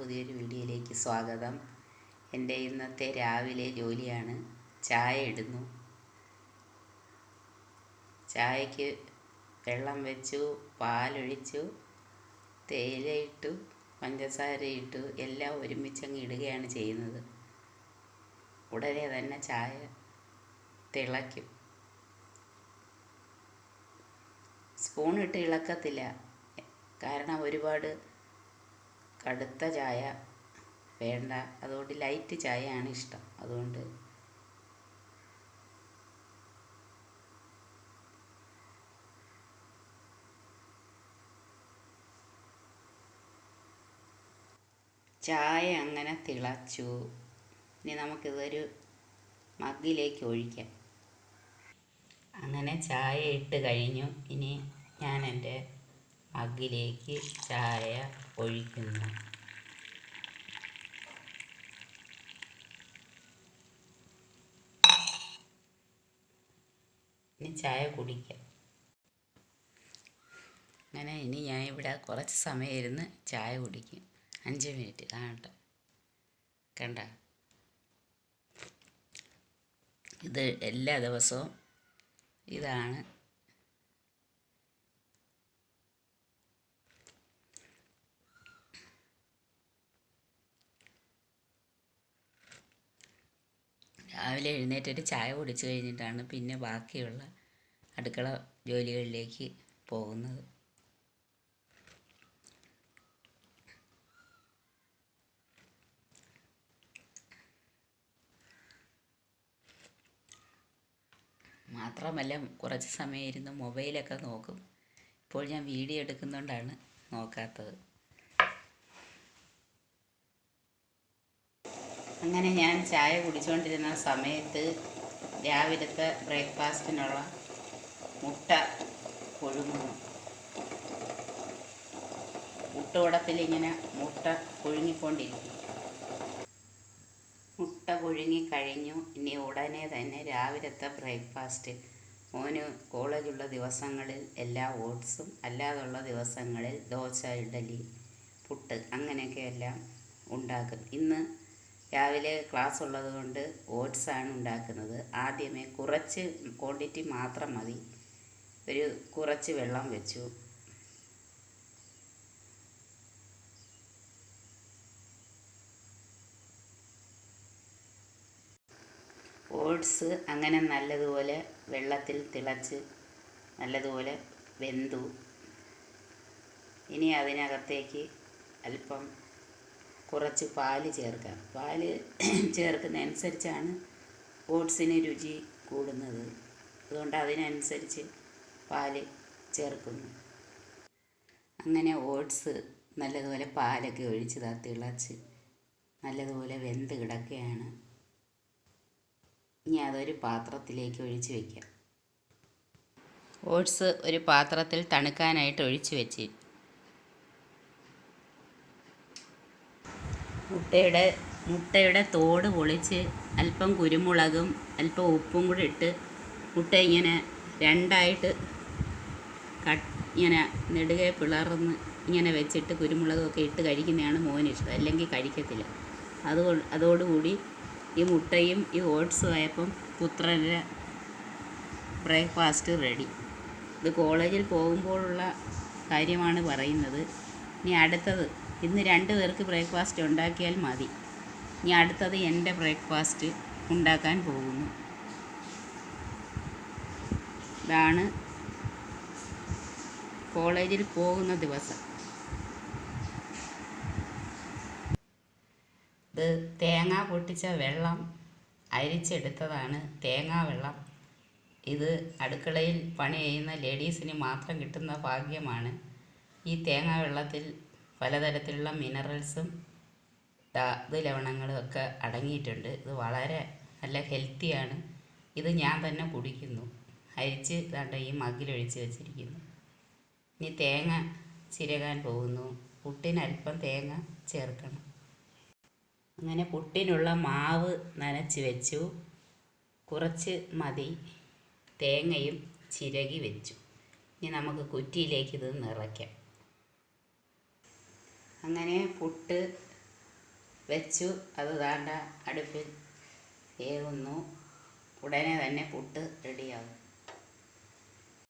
പുതിയൊരു വീഡിയോയിലേക്ക് സ്വാഗതം. എൻ്റെ ഇന്നത്തെ രാവിലെ ജോലിയാണ്. ചായ ഇടുന്നു. ചായക്ക് വെള്ളം വെച്ചു, പാലൊഴിച്ചു, തേയില ഇട്ടു, പഞ്ചസാര ഇട്ടു, എല്ലാം ഒരുമിച്ചങ്ങ് ഇടുകയാണ് ചെയ്യുന്നത്. ഉടനെ തന്നെ ചായ തിളയ്ക്കും. സ്പൂണിട്ട് ഇളക്കത്തില്ല, കാരണം ഒരുപാട് കടുത്ത ചായ വേണ്ട. അതുകൊണ്ട് ലൈറ്റ് ചായയാണ് ഇഷ്ടം. അതുകൊണ്ട് ചായ അങ്ങനെ തിളച്ചു. ഇനി നമുക്കിതൊരു മഗ്ഗിലേക്ക് ഒഴിക്കാം. അങ്ങനെ ചായ ഇട്ട് കഴിഞ്ഞു. ഇനി ഞാൻ എൻ്റെ മഗ്ഗിലേക്ക് ചായ ഒഴിക്കുന്നു. ഇനി ചായ കുടിക്കാം. അങ്ങനെ ഇനി ഞാൻ ഇവിടെ കുറച്ച് സമയം ഇരുന്ന് ചായ കുടിക്കും. 5 മിനിറ്റ് കാണട്ടെ. കണ്ട, ഇത് എല്ലാ ദിവസവും ഇതാണ്. രാവിലെ എഴുന്നേറ്റിട്ട് ചായ കുടിച്ചു കഴിഞ്ഞിട്ടാണ് പിന്നെ ബാക്കിയുള്ള അടുക്കള ജോലികളിലേക്ക് പോകുന്നത്. മാത്രമല്ല കുറച്ച് സമയം ഇരുന്ന് മൊബൈലൊക്കെ നോക്കും. ഇപ്പോൾ ഞാൻ വീഡിയോ എടുക്കുന്നതുകൊണ്ടാണ് നോക്കാത്തത്. അങ്ങനെ ഞാൻ ചായ കുടിച്ചുകൊണ്ടിരുന്ന സമയത്ത് രാവിലത്തെ ബ്രേക്ക്ഫാസ്റ്റിനുള്ള മുട്ട പുഴുങ്ങുന്നു. മുട്ടുകുടത്തിൽ ഇങ്ങനെ മുട്ട പുഴുങ്ങിക്കൊണ്ടിരിക്കും. മുട്ട പുഴുങ്ങി കഴിഞ്ഞു. ഇനി ഉടനെ തന്നെ രാവിലത്തെ ബ്രേക്ക്ഫാസ്റ്റ്. മോന് കോളേജുള്ള ദിവസങ്ങളിൽ എല്ലാ ഓട്സും, അല്ലാതുള്ള ദിവസങ്ങളിൽ ദോശ, ഇഡലി, പുട്ട് അങ്ങനെയൊക്കെ എല്ലാം ഉണ്ടാക്കും. ഇന്ന് രാവിലെ ക്ലാസ് ഉള്ളത് കൊണ്ട് ഓട്സാണ് ഉണ്ടാക്കുന്നത്. ആദ്യമേ കുറച്ച് ക്വാണ്ടിറ്റി മാത്രം മതി. കുറച്ച് വെള്ളം വെച്ചു. ഓട്സ് അങ്ങനെ നല്ലതുപോലെ വെള്ളത്തിൽ തിളച്ച് നല്ലതുപോലെ വെന്തു. ഇനി അതിനകത്തേക്ക് അല്പം കുറച്ച് പാല് ചേർക്കാം. പാല് ചേർക്കുന്നതനുസരിച്ചാണ് ഓട്സിന് രുചി കൂടുന്നത്. അതുകൊണ്ട് അതിനനുസരിച്ച് പാല് ചേർക്കുന്നു. അങ്ങനെ ഓട്സ് നല്ലതുപോലെ പാലൊക്കെ ഒഴിച്ച് തിളച്ച് നല്ലതുപോലെ വെന്ത് കിടക്കുകയാണ്. ഇനി അതൊരു പാത്രത്തിലേക്ക് ഒഴിച്ച് വയ്ക്കാം. ഓട്സ് ഒരു പാത്രത്തിൽ തണുക്കാനായിട്ട് ഒഴിച്ച് വെച്ച് മുട്ടയുടെ തോട് പൊളിച്ച് അല്പം കുരുമുളകും അല്പം ഉപ്പും കൂടി ഇട്ട് മുട്ട ഇങ്ങനെ രണ്ടായിട്ട് ഇങ്ങനെ നെടുകെ പിളർന്ന് ഇങ്ങനെ വെച്ചിട്ട് കുരുമുളകൊക്കെ ഇട്ട് കഴിക്കുന്നതാണ് മോനിഷ്ടം. അല്ലെങ്കിൽ കഴിക്കത്തില്ല. അതോടുകൂടി ഈ മുട്ടയും ഈ ഓട്സും ആയപ്പം പുത്രൻ്റെ ബ്രേക്ക്ഫാസ്റ്റ് റെഡി. ഇത് കോളേജിൽ പോകുമ്പോഴുള്ള കാര്യമാണ് പറയുന്നത്. ഇനി അടുത്തത്, ഇന്ന് 2 പേർക്ക് ബ്രേക്ക്ഫാസ്റ്റ് ഉണ്ടാക്കിയാൽ മതി. ഇനി അടുത്തത് എൻ്റെ ബ്രേക്ക്ഫാസ്റ്റ് ഉണ്ടാക്കാൻ പോകുന്നു. ഇതാണ് കോളേജിൽ പോകുന്ന ദിവസം. ഇത് തേങ്ങ പൊട്ടിച്ച വെള്ളം അരിച്ചെടുത്തതാണ്, തേങ്ങാ വെള്ളം. ഇത് അടുക്കളയിൽ പണി ചെയ്യുന്ന ലേഡീസിന് മാത്രം കിട്ടുന്ന ഭാഗ്യമാണ്. ഈ തേങ്ങാ വെള്ളത്തിൽ പലതരത്തിലുള്ള മിനറൽസും ധാതു ലവണങ്ങളും ഒക്കെ അടങ്ങിയിട്ടുണ്ട്. ഇത് വളരെ നല്ല ഹെൽത്തിയാണ്. ഇത് ഞാൻ തന്നെ കുടിക്കുന്നു. അരിച്ച് ദാണ്ട ഈ മഗ്ഗിലൊഴിച്ച് വെച്ചിരിക്കുന്നു. ഇനി തേങ്ങ ചിരകാൻ പോകുന്നു. പുട്ടിന് അല്പം തേങ്ങ ചേർക്കണം. അങ്ങനെ പുട്ടിനുള്ള മാവ് നനച്ച് വെച്ചു. കുറച്ച് മതി. തേങ്ങയും ചിരകി വെച്ചു. ഇനി നമുക്ക് കുറ്റിയിലേക്ക് ഇത് നിറയ്ക്കാം. അങ്ങനെ പുട്ട് വെച്ചു. അത് താണ്ട അടുപ്പിൽ വേകുന്നു. ഉടനെ തന്നെ പുട്ട്